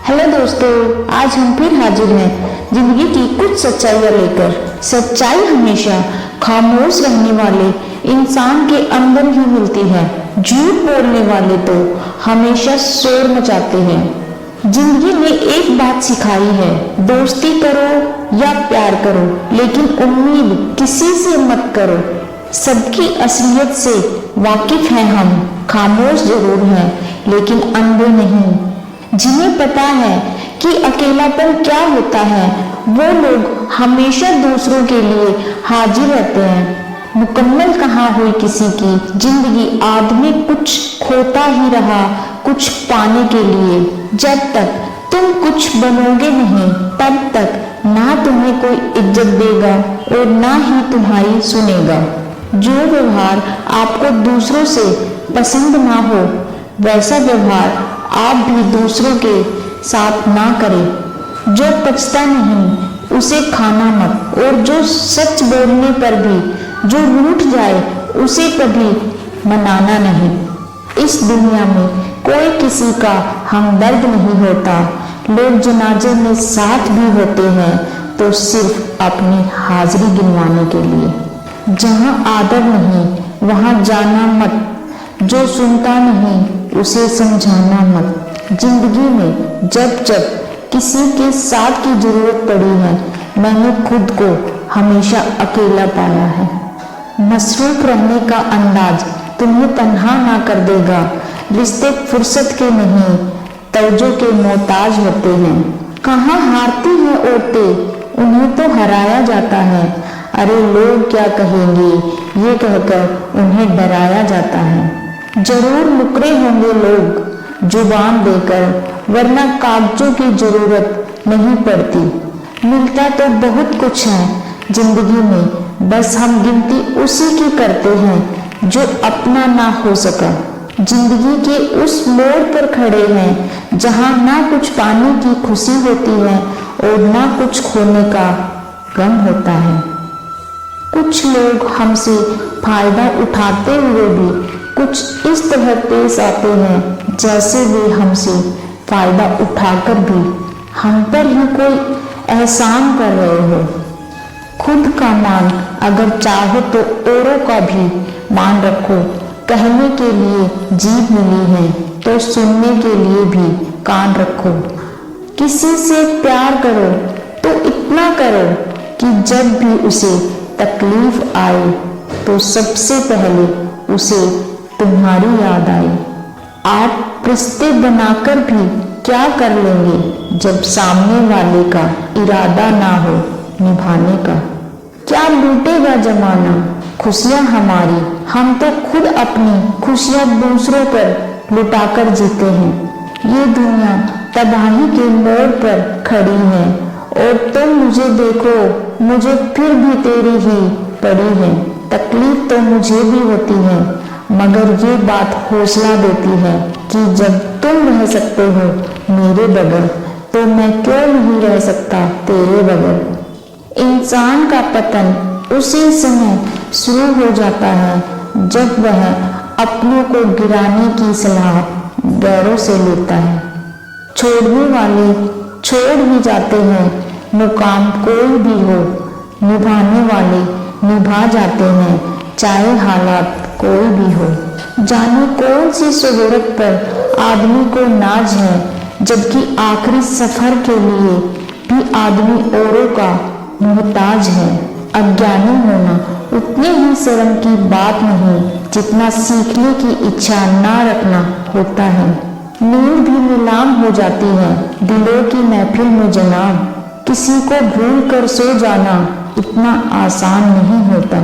Hello दोस्तों, आज हम फिर हाजिर हैं जिंदगी की कुछ सच्चाइयाँ लेकर। सच्चाई हमेशा खामोश रहने वाले इंसान के अंदर ही मिलती है। झूठ बोलने वाले तो हमेशा शोर मचाते हैं। जिंदगी ने एक बात सिखाई है, दोस्ती करो या प्यार करो, लेकिन उम्मीद किसी से मत करो। सबकी असलियत से वाकिफ हैं हम, खामोश जरूर हैं लेकिन अंधे नहीं। जिन्हें पता है कि अकेलापन क्या होता है, वो लोग हमेशा दूसरों के लिए हाजिर रहते हैं। मुकम्मल कहाँ हुई किसी की जिंदगी, आदमी कुछ खोता ही रहा कुछ पाने के लिए। जब तक तुम कुछ बनोगे नहीं, तब तक ना तुम्हें कोई इज्जत देगा और ना ही तुम्हारी सुनेगा। जो व्यवहार आपको दूसरों से पसंद ना हो, वैसा व्यवहार आप भी दूसरों के साथ ना करें। जो पचता नहीं उसे खाना मत, और जो सच बोलने पर भी जो रूठ जाए उसे कभी मनाना नहीं। इस दुनिया में कोई किसी का हमदर्द नहीं होता। लोग जनाजे में साथ भी होते हैं तो सिर्फ अपनी हाजिरी गिनवाने के लिए। जहाँ आदर नहीं वहाँ जाना मत, जो सुनता नहीं उसे समझाना मत। जिंदगी में जब जब किसी के साथ की जरूरत पड़ी है, मैंने खुद को हमेशा अकेला पाया है। मसरूफ रहने का अंदाज तुम्हें तन्हा ना कर देगा। रिश्ते फुर्सत के नहीं, तवज्जो के मोहताज होते हैं। कहाँ हारती हैं औरतें, उन्हें तो हराया जाता है। अरे लोग क्या कहेंगे, ये कहकर उन्हें डराया जाता है। जरूर मुकरे होंगे लोग जुबान देकर, वरना कागजों की जरूरत नहीं पड़ती। मिलता तो बहुत कुछ है जिंदगी में, बस हम गिनती उसी की करते हैं जो अपना ना हो सका। जिंदगी के उस मोड़ पर खड़े हैं जहां ना कुछ पाने की खुशी होती है और ना कुछ खोने का गम होता है। कुछ लोग हमसे फायदा उठाते हुए भी कुछ इस तरह पेश आते हैं जैसे वे हमसे फायदा उठाकर भी हम पर ही कोई एहसान कर रहे हो। खुद का मान अगर चाहो तो औरों का भी मान रखो। कहने के लिए जीभ मिली है तो सुनने के लिए भी कान रखो। किसी से प्यार करो तो इतना करो कि जब भी उसे तकलीफ आए तो सबसे पहले उसे तुम्हारी याद आई। आप रिश्ते बनाकर भी क्या कर लेंगे जब सामने वाले का इरादा ना हो निभाने का। क्या लूटेगा जमाना खुशियां हमारी, हम तो खुद अपनी खुशियां दूसरों पर लुटाकर जीते हैं। ये दुनिया तबाही के मोड़ पर खड़ी है और तुम मुझे देखो, मुझे फिर भी तेरी ही पड़ी है। तकलीफ तो मुझे भी होती है, मगर ये बात हौसला देती है कि जब तुम रह सकते हो मेरे बगैर, तो मैं क्यों नहीं रह सकता तेरे बगैर। इंसान का पतन उसी समय शुरू हो जाता है जब वह अपनों को गिराने की सलाह गैरों से लेता है। छोड़ने वाले छोड़ ही जाते हैं, मुकाम कोई भी हो। निभाने वाले निभा जाते हैं, चाहे हालात कोई भी हो। जाने कौन सी शोहरत पर आदमी को नाज है, जबकि आखिरी सफर के लिए भी आदमी औरों का मोहताज है। अज्ञानी होना उतनी ही शर्म की बात नहीं जितना सीखने की इच्छा ना रखना होता है। नींद भी नीलाम हो जाती है दिलों की महफिल में जनाब। किसी को भूल कर सो जाना इतना आसान नहीं होता।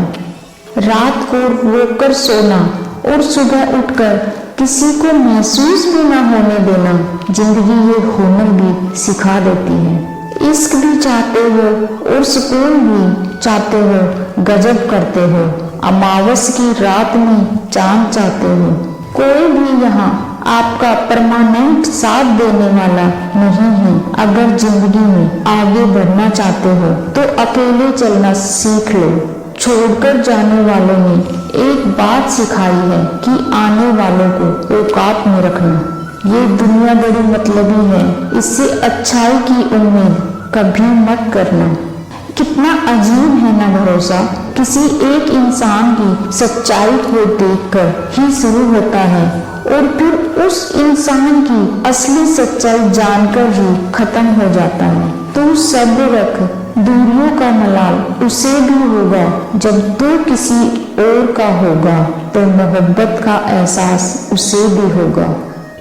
रात को रोकर सोना और सुबह उठकर किसी को महसूस भी ना होने देना, जिंदगी ये हुनर भी सिखा देती है। इश्क भी चाहते हो और सुकून भी चाहते हो, गजब करते हो। अमावस की रात में चांद चाहते हो। कोई भी यहाँ आपका परमानेंट साथ देने वाला नहीं है। अगर जिंदगी में आगे बढ़ना चाहते हो तो अकेले चलना सीख लो। छोड़कर जाने वालों ने एक बात सिखाई है कि आने वालों को औकात में रखना। ये दुनिया बड़ी मतलबी है, इससे अच्छाई की उम्मीद कभी मत करना। कितना अजीब है ना भरोसा, किसी एक इंसान की सच्चाई को देखकर ही शुरू होता है और फिर उस इंसान की असली सच्चाई जानकर ही खत्म हो जाता है। तू सब्र रख, दूरियों का मलाल उसे भी होगा जब तू किसी और का होगा, तो मोहब्बत का एहसास उसे भी होगा।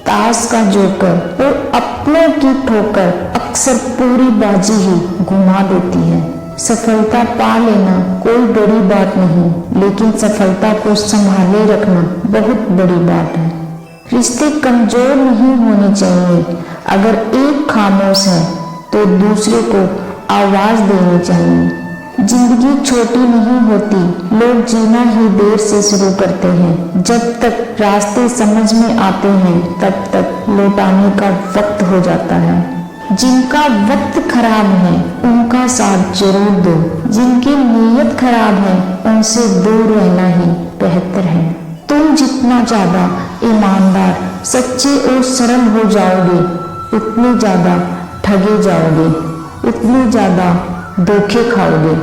ताश का जोकर और अपनों की ठोकर अक्सर पूरी बाजी ही घुमा देती है। सफलता पा लेना कोई बड़ी बात नहीं, लेकिन सफलता को संभाले रखना बहुत बड़ी बात है। रिश्ते कमजोर नहीं होने चाहिए। अगर एक खामोश है तो दूसरे को आवाज देनी चाहिए। जिंदगी छोटी नहीं होती, लोग जीना ही देर से शुरू करते हैं। जब तक रास्ते समझ में आते हैं तब तक लौटाने का वक्त हो जाता है। जिनका वक्त खराब है उनका साथ जरूर दो, जिनकी नीयत खराब है उनसे दूर रहना ही बेहतर है। तुम जितना ज्यादा ईमानदार, सच्चे और सरल हो जाओगे, उतने ज्यादा ठगे जाओगे, उतने ज्यादा धोखे खाओगे।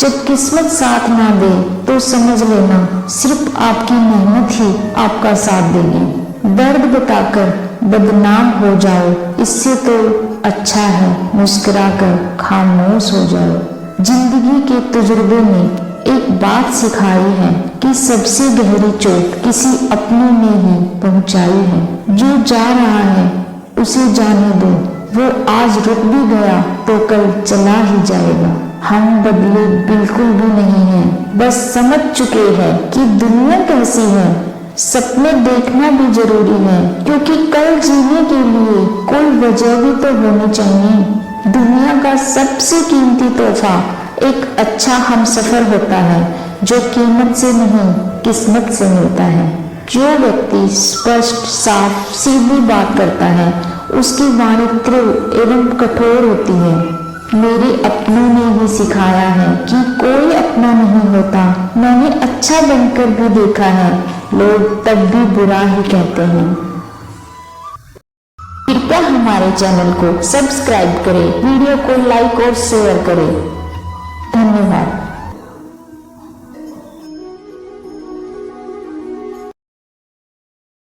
जब किस्मत साथ ना दे तो समझ लेना सिर्फ आपकी मेहनत ही आपका साथ देगी। दर्द बताकर बदनाम हो जाओ, इससे तो अच्छा है मुस्कुराकर खामोश हो जाओ। जिंदगी के तजुर्बे ने एक बात सिखाई है कि सबसे गहरी चोट किसी अपने ने ही पहुंचाई है। जो जा रहा है उसे जाने दो, वो आज रुक भी गया तो कल चला ही जाएगा। हम बदले बिल्कुल भी नहीं हैं, बस समझ चुके हैं कि दुनिया कैसी है। सपने देखना भी जरूरी है, क्योंकि कल जीने के लिए कोई वजह भी तो होनी चाहिए। दुनिया का सबसे कीमती तोहफा एक अच्छा हमसफर होता है, जो कीमत से नहीं किस्मत से मिलता है। जो व्यक्ति स्पष्ट, साफ, सीधी बात करता है उसकी वाणी तीव्र एवं कठोर होती है। मेरे अपनों ने ही सिखाया है कि कोई अपना नहीं होता। मैंने अच्छा बनकर भी देखा है, लोग तब भी बुरा ही कहते हैं। कृपया हमारे चैनल को सब्सक्राइब करें, वीडियो को लाइक और शेयर करें। धन्यवाद।